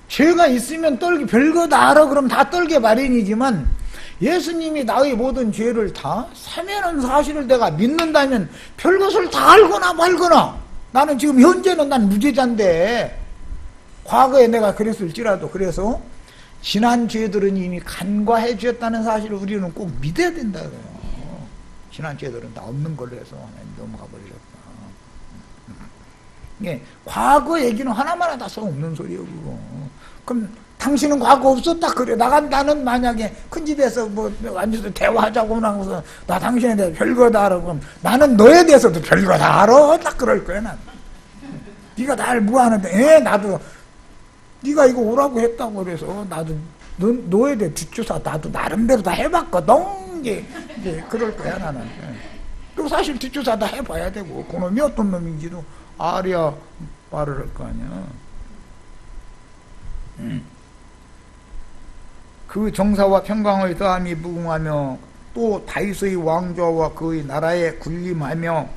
[SPEAKER 1] 죄가 있으면 별거 다 알아 그럼 다 떨게 마련이지만 예수님이 나의 모든 죄를 다 사면한 사실을 내가 믿는다면 별것을 다 알거나 말거나 나는 지금 현재는 난 무죄자인데 과거에 내가 그랬을지라도 그래서 지난 죄들은 이미 간과해 주셨다는 사실을 우리는 꼭 믿어야 된다 그래요. 지난 죄들은 다 없는 걸로 해서 넘어가 버리셨다. 예, 과거 얘기는 하나마나 다 소용없는 소리예요 그거. 그럼 당신은 과거 없었다 그래. 나는 만약에 큰 집에서 앉아서 대화하자고 나서 나 당신에 대해서 별거 다 알아. 그럼 나는 너에 대해서도 별거 다 알아. 딱 그럴 거야 난. 네가 날 무하는데 나도 네가 이거 오라고 했다고 그래서 나도 너에 대해 뒷조사 나도 나름대로 다 해봤거든. 이제 그럴 거야 나는. 또 사실 뒷조사 다 해봐야 되고 그놈이 어떤 놈인지도 알아야 말을 할 거 아니야. 그 정사와 평강의 더함이 무궁하며 또 다윗의 왕좌와 그의 나라에 군림하며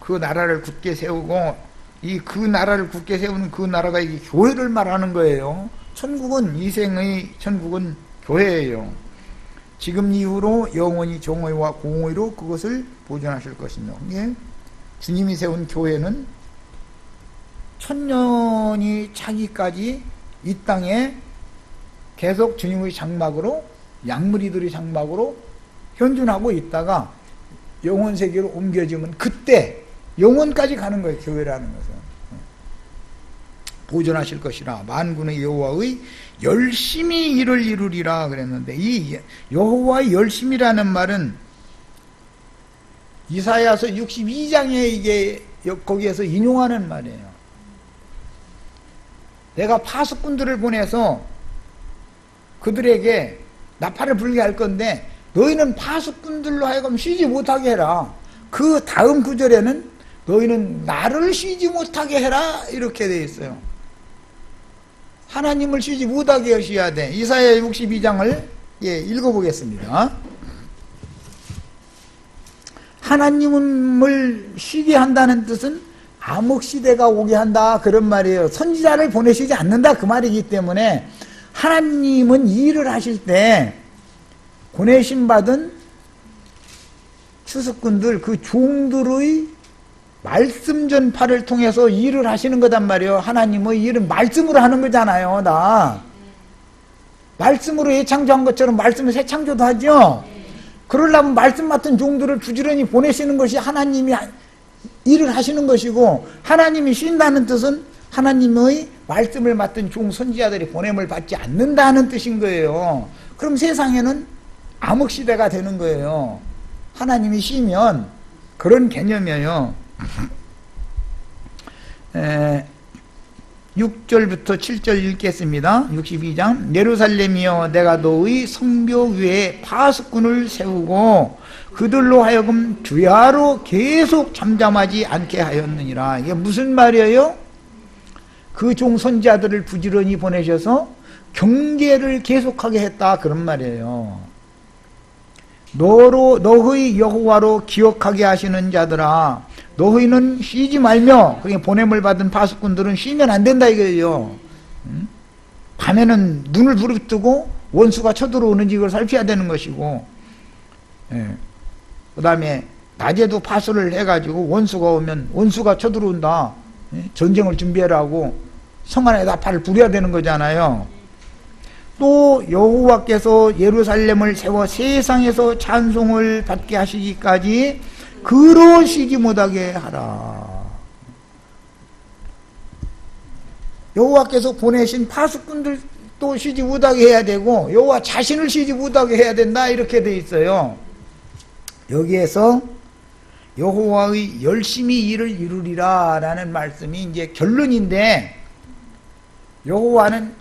[SPEAKER 1] 그 나라를 굳게 세우고 그 나라를 굳게 세우는 그 나라가 이게 교회를 말하는 거예요. 천국은 이생의 천국은 교회예요. 지금 이후로 영원히 정의와 공의로 그것을 보존하실 것이며 주님이 세운 교회는 천년이 차기까지 이 땅에 계속 주님의 장막으로 양무리들의 장막으로 현존하고 있다가 영혼 세계로 옮겨지면 그때 영혼까지 가는 거예요. 교회라는 것은 보존하실 것이라 만군의 여호와의 열심히 일을 이루리라 그랬는데, 이 여호와의 열심이라는 말은 이사야서 62장에 이게 거기에서 인용하는 말이에요. 내가 파수꾼들을 보내서 그들에게 나팔을 불게 할 건데 너희는 파수꾼들로 하여금 쉬지 못하게 해라. 그 다음 구절에는 너희는 나를 쉬지 못하게 해라 이렇게 되어 있어요. 하나님을 쉬지 못하게 하셔야 돼. 이사야 62장을 읽어보겠습니다. 하나님을 쉬게 한다는 뜻은 암흑시대가 오게 한다 그런 말이에요. 선지자를 보내시지 않는다 그 말이기 때문에 하나님은 일을 하실 때 보내심 받은 추수꾼들 그 종들의 말씀 전파를 통해서 일을 하시는 거단 말이에요. 하나님의 일은 말씀으로 하는 거잖아요. 다 말씀으로 예창조한 것처럼 말씀을 새 창조도 하죠. 그러려면 말씀 맡은 종들을 부지런히 보내시는 것이 하나님이 일을 하시는 것이고, 하나님이 쉰다는 뜻은 하나님의 말씀을 맡은 종 선지자들이 보냄을 받지 않는다는 뜻인 거예요. 그럼 세상에는 암흑시대가 되는 거예요. 하나님이 쉬면. 그런 개념이에요. 6절부터 7절 읽겠습니다. 62장. 예루살렘이여, 내가 너의 성벽 위에 파수꾼을 세우고 그들로 하여금 주야로 계속 잠잠하지 않게 하였느니라. 이게 무슨 말이에요? 그 종 선지자들을 부지런히 보내셔서 경계를 계속하게 했다 그런 말이에요. 너의 여호와로 기억하게 하시는 자들아, 너희는 쉬지 말며, 그러니까 보냄을 받은 파수꾼들은 쉬면 안 된다 이거예요. 밤에는 눈을 부릅뜨고 원수가 쳐들어오는지 이걸 살펴야 되는 것이고, 그 다음에 낮에도 파수를 해가지고 원수가 오면 원수가 쳐들어온다, 전쟁을 준비하라고 성 안에 나팔을 부려야 되는 거잖아요. 또 여호와께서 예루살렘을 세워 세상에서 찬송을 받게 하시기까지 그로 쉬지 못하게 하라. 여호와께서 보내신 파수꾼들도 쉬지 못하게 해야 되고 여호와 자신을 쉬지 못하게 해야 된다 이렇게 돼 있어요. 여기에서 여호와의 열심히 일을 이루리라 라는 말씀이 이제 결론인데, 여호와는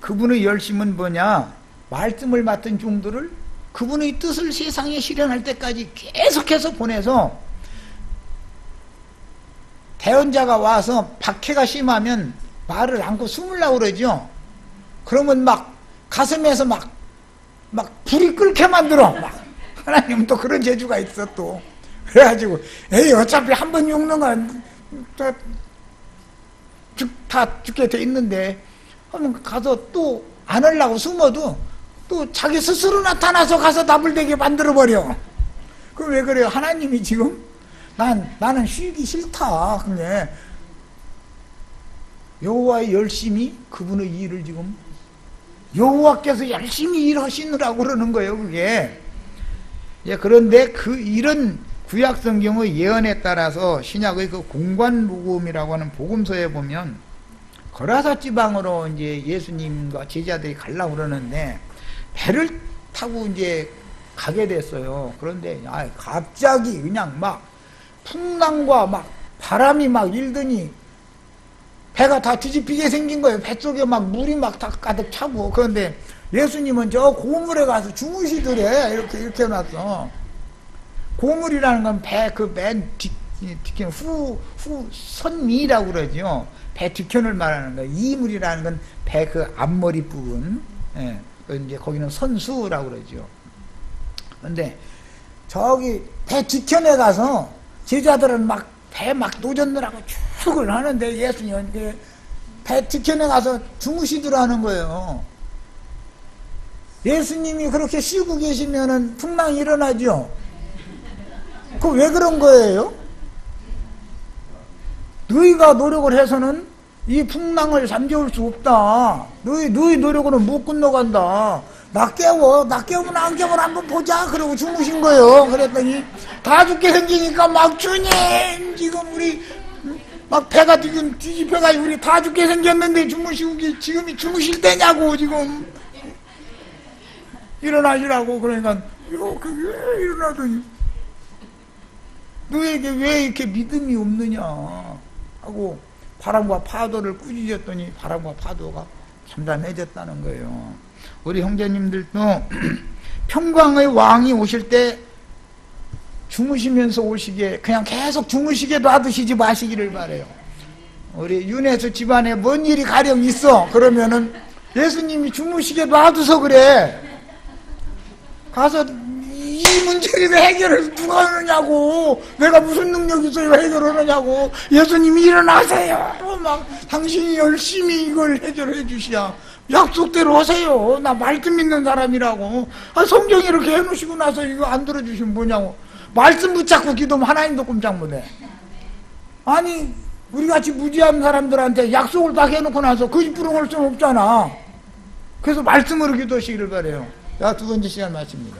[SPEAKER 1] 그분의 열심은 뭐냐? 말씀을 맡은 종들을 그분의 뜻을 세상에 실현할 때까지 계속해서 보내서, 대언자가 와서 박해가 심하면 말을 안고 숨으려고 그러죠. 그러면 막 가슴에서 막 불이 끓게 만들어. 하나님은 또 그런 재주가 있어 또. 그래가지고 에이 어차피 한 번 죽는 건 다 죽게 돼 있는데 하면 가서 또 안 하려고 숨어도 또 자기 스스로 나타나서 가서 나불대게 만들어버려. 그럼 왜 그래요? 하나님이 지금 나는 쉬기 싫다. 근데 여호와의 열심히 그분의 일을 지금 여호와께서 열심히 일하시느라고 그러는 거예요. 그게. 그런데 그 이런 구약 성경의 예언에 따라서 신약의 그 공관복음이라고 하는 복음서에 보면 거라사 지방으로 이제 예수님과 제자들이 가려고 그러는데 배를 타고 이제 가게 됐어요. 그런데 갑자기 그냥 막 풍랑과 막 바람이 막 일더니 배가 다 뒤집히게 생긴 거예요. 배 속에 막 물이 막 다 가득 차고. 그런데 예수님은 저 고물에 가서 주무시더래. 이렇게 해놨어. 고물이라는 건 배 그 맨 뒤편 후 선미라고 그러죠. 배 뒤편을 말하는 거예요. 이물이라는 건 배 그 앞머리 부분. 이제 거기는 선수라고 그러죠. 근데 저기 배 뒤편에 가서 제자들은 막 배 막 노젓느라고 축을 하는데 예수님은 배 뒤편에 가서 주무시더라는 거예요. 예수님이 그렇게 쉬고 계시면은 풍랑이 일어나죠. 그 왜 그런 거예요? 너희가 노력을 해서는 이 풍랑을 잠재울 수 없다. 너희 노력으로는 못 건너간다. 나 깨우면 안경을 한번 보자. 그러고 주무신 거예요. 그랬더니 다 죽게 생기니까 막 주님 지금 우리 막 배가 지금 뒤집혀가지고 우리 다 죽게 생겼는데 주무시고 지금이 주무실 때냐고 지금 일어나시라고. 그러니까 이렇게 왜 일어나더니 너에게 왜 이렇게 믿음이 없느냐 하고 바람과 파도를 꾸짖었더니 바람과 파도가 잠잠해졌다는 거예요. 우리 형제님들도 평강의 왕이 오실 때 주무시면서 오시게 그냥 계속 주무시게 놔두시지 마시기를 바래요. 우리 윤혜수 집안에 뭔 일이 가령 있어. 그러면은 예수님이 주무시게 놔둬서 그래. 가서 이 문제를 해결을 누가 하느냐고. 내가 무슨 능력이 있어요 해결을 하느냐고. 예수님이 일어나세요. 막 당신이 열심히 이걸 해결해 주시야. 약속대로 하세요. 나 말씀 믿는 사람이라고. 성경에 이렇게 해놓으시고 나서 이거 안 들어주시면 뭐냐고. 말씀 붙잡고 기도하면 하나님도 꼼짝 못해. 아니 우리같이 무지한 사람들한테 약속을 딱 해놓고 나서 거짓부렁할 수는 없잖아. 그래서 말씀으로 기도하시기를 바래요. 자, 두 번째 시간 마칩니다.